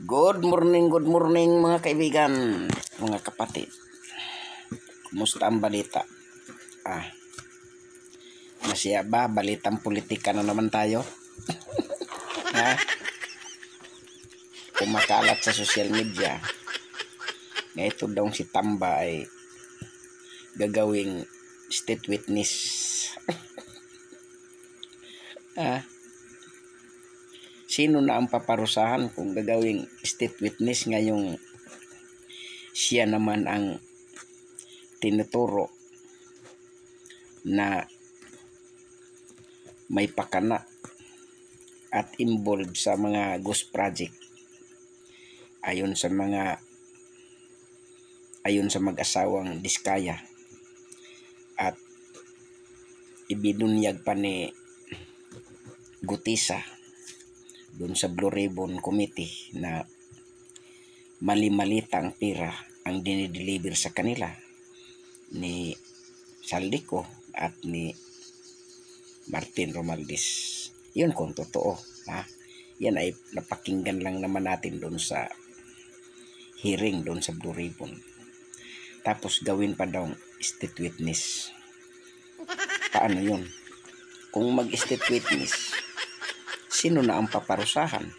Good morning mga kaibigan, mga kapatid. Kumusta ang balita? Masaya ba? Balitang politika na naman tayo. Kumakalat sa social media na ito daw si Tamba ay gagawing state witness. Sino na ang paparusahan kung gagawing state witness ngayong siya naman ang tinuturo na may pakana at involved sa mga ghost project ayon sa mag-asawang Diskaya, at ibinunyag pa ni Gutisa doon sa Blue Ribbon Committee na mali-malita ang pera ang dinideliver sa kanila ni Saldico at ni Martin Romualdez. Yun kung totoo. Yan ay napakinggan lang naman natin doon sa hearing doon sa Blue Ribbon. Tapos gawin pa daw state witness. Paano yun? Kung mag-state witness, sino na ang paparusahan?